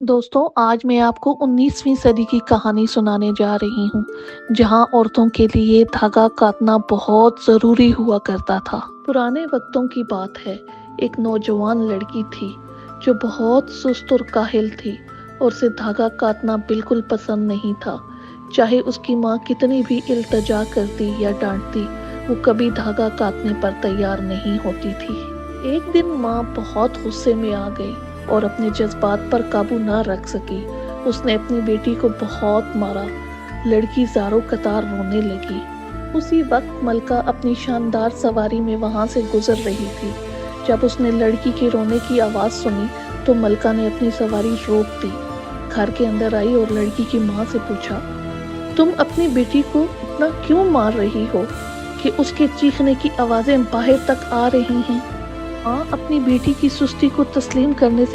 दोस्तों, आज मैं आपको 19वीं सदी की कहानी सुनाने जा रही हूँ, जहाँ औरतों के लिए धागा काटना बहुत ज़रूरी हुआ करता था। पुराने वक्तों की बात है, एक नौजवान लड़की थी, जो बहुत सुस्त और काहिल थी और उसे धागा काटना बिल्कुल पसंद नहीं था। चाहे उसकी माँ कितनी भी इल्तिजा करती या डांटती, वो कभी धागा काटने पर तैयार नहीं होती थी। एक दिन माँ बहुत गुस्से में आ गई और अपने जज्बात पर काबू ना रख सकी। उसने अपनी बेटी को बहुत मारा। लड़की ज़ारो कतार रोने लगी। उसी वक्त मलका अपनी शानदार सवारी में वहां से गुजर रही थी। जब उसने लड़की के रोने की आवाज़ सुनी तो मलका ने अपनी सवारी रोक दी। घर के अंदर आई और लड़की की माँ से पूछा, तुम अपनी बेटी को इतना क्यों मार रही हो कि उसके चीखने की आवाज़ें बाहर तक आ रही हैं। माँ अपनी बेटी की सुस्ती को तस्लीम करने से